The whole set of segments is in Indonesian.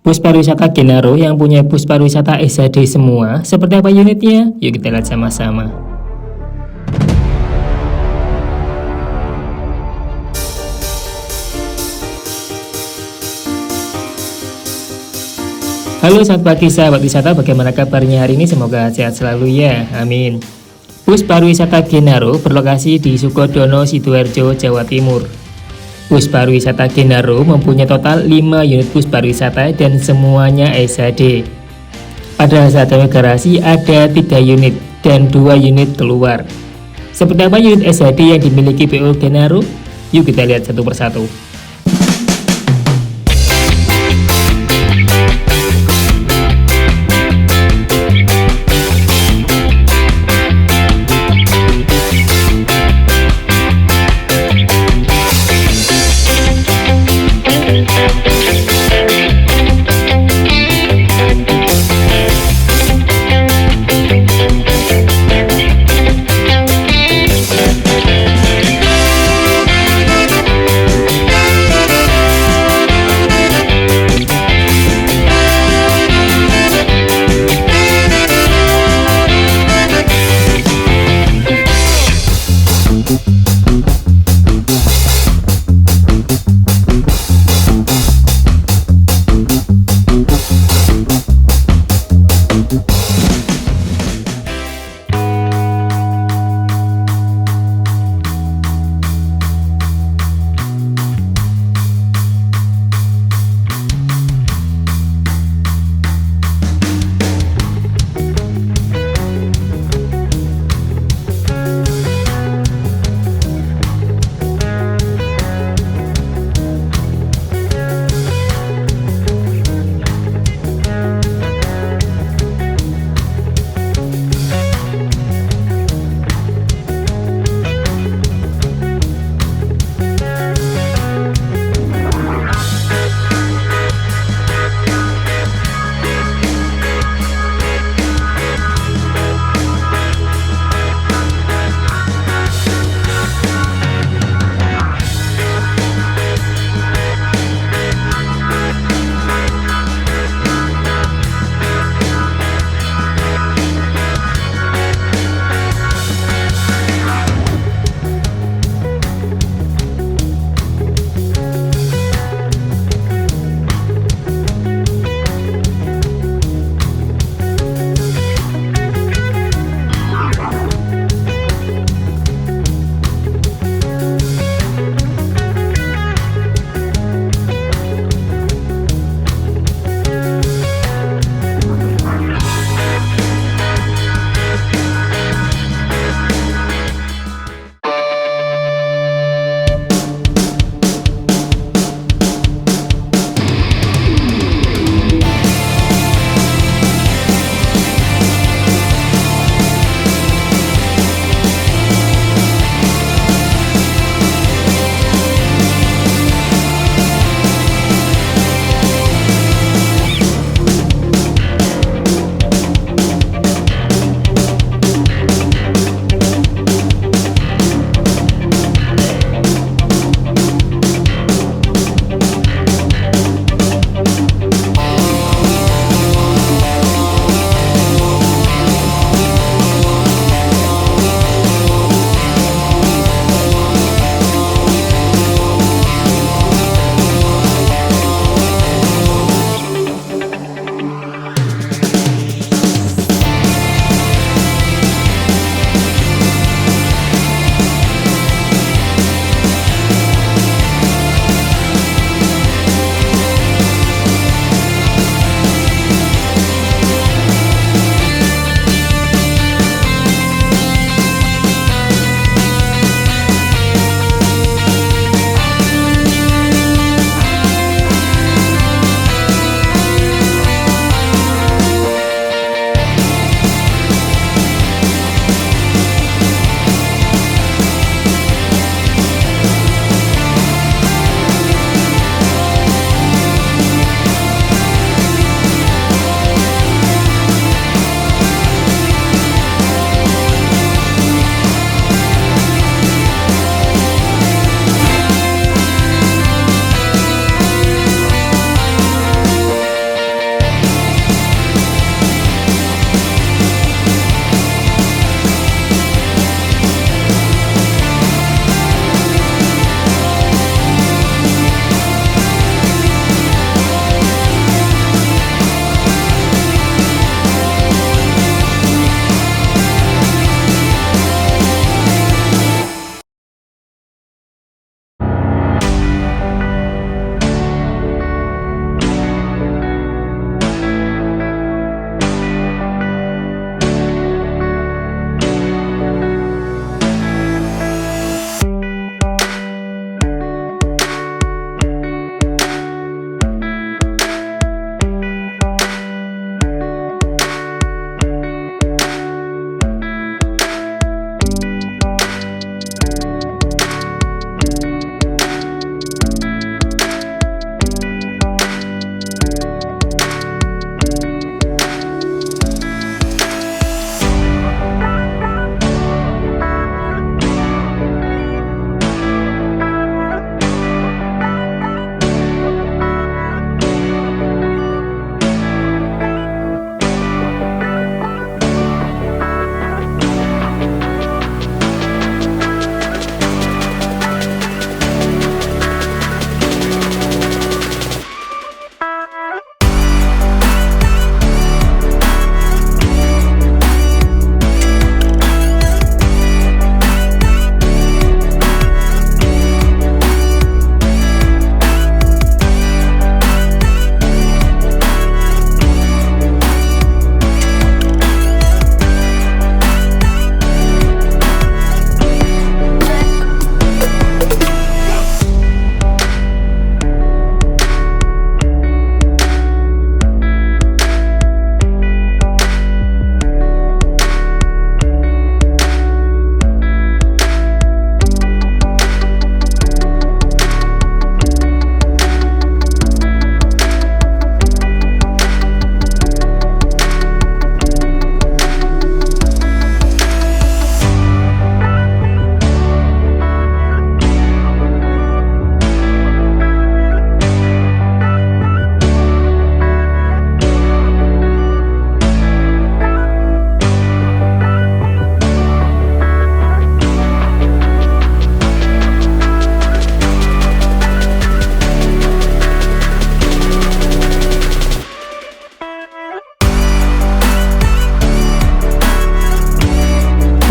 Bus pariwisata Genaro yang punya bus pariwisata SHD semua. Seperti apa unitnya? Yuk kita lihat sama-sama. Halo selamat pagi sahabat wisata, bagaimana kabarnya hari ini? Semoga sehat selalu ya, amin. Bus pariwisata Genaro berlokasi di Sukodono, Sidoarjo, Jawa Timur. Bus pariwisata Genaro mempunyai total 5 unit bus pariwisata dan semuanya SHD. Pada saat garasi ada 3 unit dan 2 unit keluar. Seperti apa unit SHD yang dimiliki PO Genaro? Yuk kita lihat satu persatu.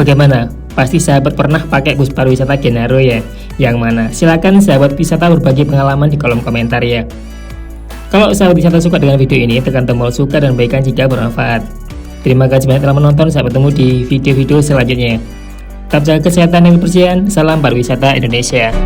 Bagaimana? Pasti sahabat pernah pakai bus pariwisata Genaro ya? Yang mana? Silakan sahabat wisata berbagi pengalaman di kolom komentar ya. Kalau sahabat wisata suka dengan video ini, tekan tombol suka dan bagikan jika bermanfaat. Terima kasih banyak telah menonton, sampai bertemu di video-video selanjutnya. Tetap jaga kesehatan dan kebersihan, salam pariwisata Indonesia.